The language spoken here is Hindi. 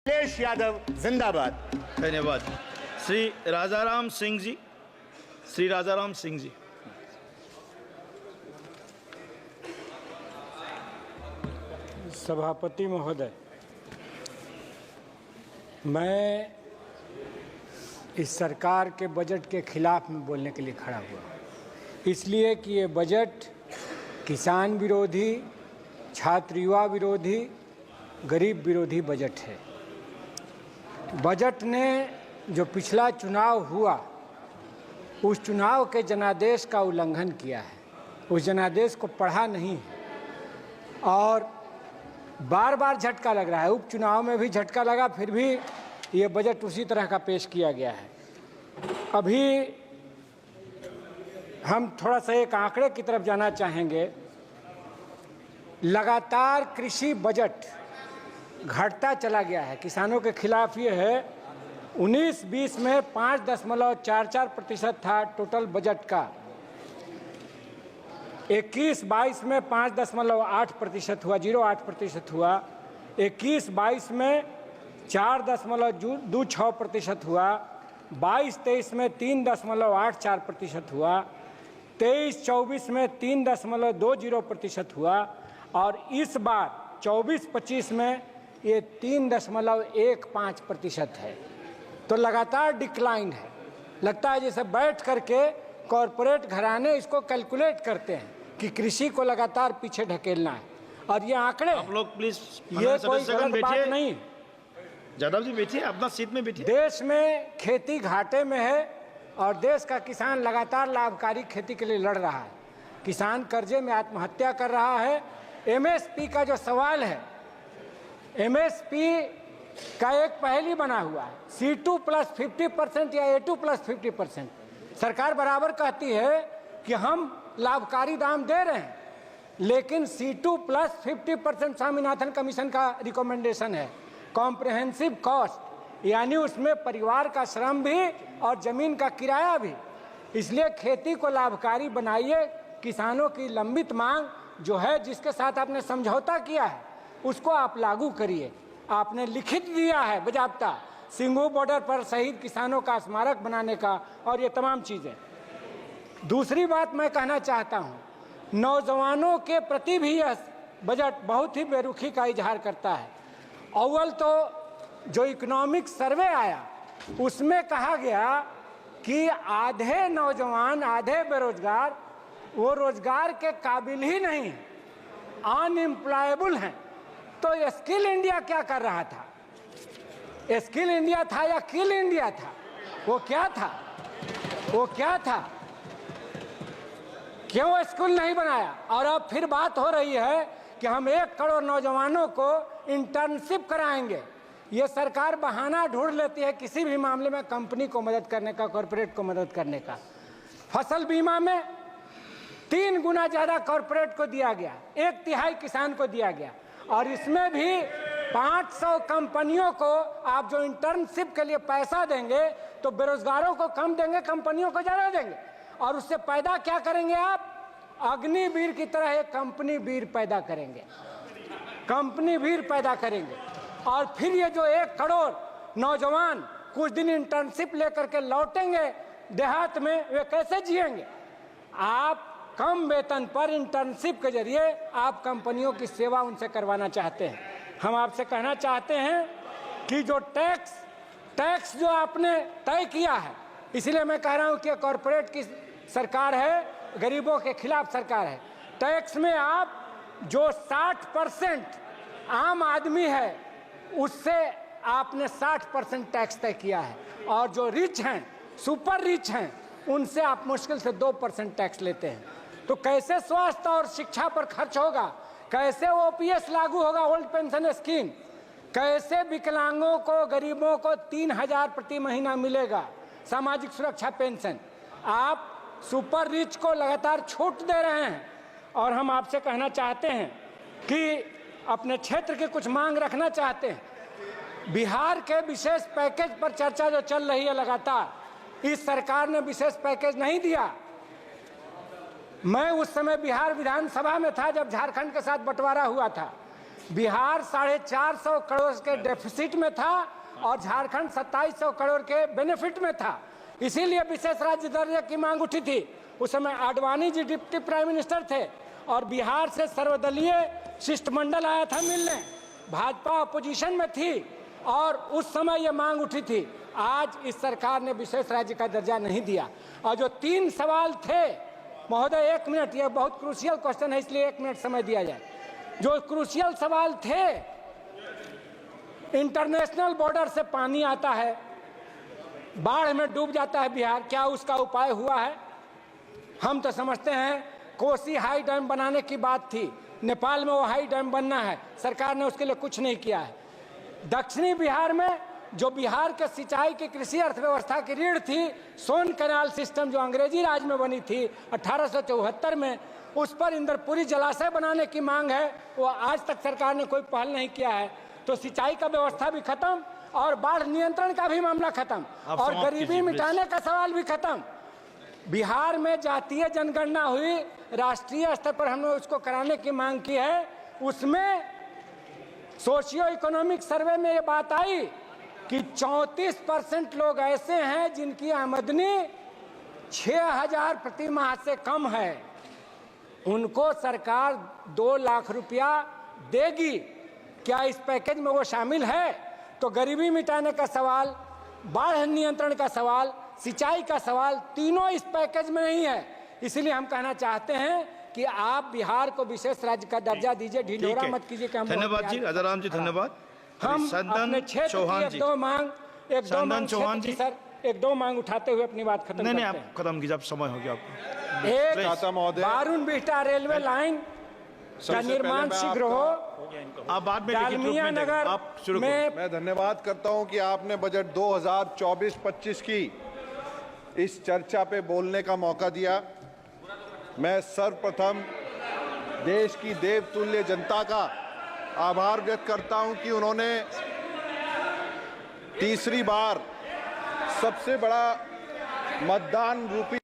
अखिलेश यादव जिंदाबाद। धन्यवाद। श्री राजाराम सिंह जी, श्री राजाराम सिंह जी। सभापति महोदय, मैं इस सरकार के बजट के खिलाफ में बोलने के लिए खड़ा हुआ, इसलिए कि ये बजट किसान विरोधी, छात्र युवा विरोधी, गरीब विरोधी बजट है। बजट ने जो पिछला चुनाव हुआ उस चुनाव के जनादेश का उल्लंघन किया है, उस जनादेश को पढ़ा नहीं है और बार बार झटका लग रहा है। उपचुनाव में भी झटका लगा, फिर भी ये बजट उसी तरह का पेश किया गया है। अभी हम थोड़ा सा एक आंकड़े की तरफ जाना चाहेंगे। लगातार कृषि बजट घटता चला गया है। किसानों के खिलाफ ये है। 19-20 में 5.44% था टोटल बजट का, 21-22 में 5.8% हुआ, 0.8% हुआ, 21-22 में 4.26% हुआ, 22-23 में 3.84% हुआ, 23-24 में 3.20% हुआ और इस बार 24-25 में ये 3.15% है। तो लगातार डिक्लाइन है। लगता है जैसे बैठ करके कॉरपोरेट घराने इसको कैलकुलेट करते हैं कि कृषि को लगातार पीछे ढकेलना है। और ये आंकड़े, आप लोग प्लीज, ये कोई गलत बात नहीं। यादव जी बैठिए, अपना सीट में बैठिए। देश में खेती घाटे में है और देश का किसान लगातार लाभकारी खेती के लिए लड़ रहा है। किसान कर्जे में आत्महत्या कर रहा है। एमएसपी का जो सवाल है, एमएसपी का एक पहली बना हुआ है, C2 + 50% या A2 + 50%। सरकार बराबर कहती है कि हम लाभकारी दाम दे रहे हैं, लेकिन C2 + 50% स्वामीनाथन कमीशन का रिकमेंडेशन है। कॉम्प्रिहेंसिव कॉस्ट यानी उसमें परिवार का श्रम भी और जमीन का किराया भी। इसलिए खेती को लाभकारी बनाइए। किसानों की लंबित मांग जो है, जिसके साथ आपने समझौता किया है, उसको आप लागू करिए। आपने लिखित दिया है बजाबता सिंघू बॉर्डर पर शहीद किसानों का स्मारक बनाने का और ये तमाम चीज़ें। दूसरी बात मैं कहना चाहता हूँ, नौजवानों के प्रति भी यह बजट बहुत ही बेरुखी का इजहार करता है। अव्वल तो जो इकोनॉमिक सर्वे आया उसमें कहा गया कि आधे नौजवान, आधे बेरोजगार, वो रोजगार के काबिल ही नहीं हैं, अनएम्प्लॉयबल हैं। तो स्किल इंडिया क्या कर रहा था? स्किल इंडिया था या किल इंडिया था? वो क्या था? वो क्या था? क्यों स्कूल नहीं बनाया? और अब फिर बात हो रही है कि हम 1 करोड़ नौजवानों को इंटर्नशिप कराएंगे। ये सरकार बहाना ढूंढ लेती है किसी भी मामले में कंपनी को मदद करने का, कॉरपोरेट को मदद करने का। फसल बीमा में 3 गुना ज़्यादा कॉरपोरेट को दिया गया, 1/3 किसान को दिया गया। और इसमें भी 500 कंपनियों को आप जो इंटर्नशिप के लिए पैसा देंगे तो बेरोजगारों को कम देंगे, कंपनियों को ज़्यादा देंगे। और उससे पैदा क्या करेंगे आप? अग्निवीर की तरह एक कंपनी वीर पैदा करेंगे, कंपनी वीर पैदा करेंगे। और फिर ये जो 1 करोड़ नौजवान कुछ दिन इंटर्नशिप लेकर के लौटेंगे देहात में, वे कैसे जिएंगे? आप कम वेतन पर इंटर्नशिप के जरिए आप कंपनियों की सेवा उनसे करवाना चाहते हैं। हम आपसे कहना चाहते हैं कि जो टैक्स जो आपने तय किया है, इसीलिए मैं कह रहा हूं कि कॉरपोरेट की सरकार है, गरीबों के खिलाफ सरकार है। टैक्स में आप जो 60% आम आदमी है उससे आपने 60% टैक्स तय किया है, और जो रिच हैं, सुपर रिच हैं, उनसे आप मुश्किल से 2% टैक्स लेते हैं। तो कैसे स्वास्थ्य और शिक्षा पर खर्च होगा? कैसे OPS लागू होगा, ओल्ड पेंशन स्कीम? कैसे विकलांगों को, गरीबों को 3,000 प्रति महीना मिलेगा सामाजिक सुरक्षा पेंशन? आप सुपर रिच को लगातार छूट दे रहे हैं। और हम आपसे कहना चाहते हैं कि अपने क्षेत्र की कुछ मांग रखना चाहते हैं। बिहार के विशेष पैकेज पर चर्चा जो चल रही है लगातार, इस सरकार ने विशेष पैकेज नहीं दिया। मैं उस समय बिहार विधानसभा में था जब झारखंड के साथ बंटवारा हुआ था। बिहार 450 करोड़ के डेफिसिट में था और झारखंड 2700 करोड़ के बेनिफिट में था। इसीलिए विशेष राज्य दर्जे की मांग उठी थी। उस समय Advani ji deputy prime minister थे और बिहार से सर्वदलीय शिष्टमंडल आया था मिलने। भाजपा अपोजिशन में थी और उस समय ये मांग उठी थी। आज इस सरकार ने विशेष राज्य का दर्जा नहीं दिया। और जो 3 सवाल थे, महोदय 1 मिनट, ये बहुत क्रूशियल क्वेश्चन है इसलिए 1 मिनट समय दिया जाए। जो क्रूशियल सवाल थे, इंटरनेशनल बॉर्डर से पानी आता है, बाढ़ में डूब जाता है बिहार, क्या उसका उपाय हुआ है? हम तो समझते हैं कोसी हाई डैम बनाने की बात थी, नेपाल में वो हाई डैम बनना है, सरकार ने उसके लिए कुछ नहीं किया है। दक्षिणी बिहार में जो बिहार के सिंचाई की कृषि अर्थव्यवस्था की रीढ़ थी, सोन कैनाल सिस्टम जो अंग्रेजी राज में बनी थी 1874 में, उस पर इंद्रपुरी जलाशय बनाने की मांग है, वो आज तक सरकार ने कोई पहल नहीं किया है। तो सिंचाई का व्यवस्था भी खत्म और बाढ़ नियंत्रण का भी मामला खत्म और गरीबी मिटाने का सवाल भी खत्म। बिहार में जातीय जनगणना हुई, राष्ट्रीय स्तर पर हमने उसको कराने की मांग की है। उसमें सोशियो इकोनॉमिक सर्वे में ये बात आई कि 34% लोग ऐसे हैं जिनकी आमदनी 6000 प्रति माह से कम है। उनको सरकार 2 लाख रुपया देगी। क्या इस पैकेज में वो शामिल है? तो गरीबी मिटाने का सवाल, बाढ़ नियंत्रण का सवाल, सिंचाई का सवाल, तीनों इस पैकेज में नहीं है। इसलिए हम कहना चाहते हैं कि आप बिहार को विशेष राज्य का दर्जा दीजिए, ढिंढोरा मत कीजिए कि हम धन्यवाद जी, राजाराम जी धन्यवाद। हम अपने क्षेत्र की 1-2 मांग, 1-2 चौहान जी सर 1-2 मांग उठाते हुए अपनी बात खत्म नहीं, करते आप खत्म कीजिए, आप समय हो गया आपको। एक बारून बिहटा रेलवे लाइन का निर्माण शीघ्र हो। आप बाद में डालमिया नगर आप शुरू में मैं धन्यवाद करता हूं कि आपने बजट 2024-25 की इस चर्चा पे बोलने का मौका दिया। मैं सर्वप्रथम देश की देवतुल्य जनता का आभार व्यक्त करता हूं कि उन्होंने तीसरी बार सबसे बड़ा मतदान रूपी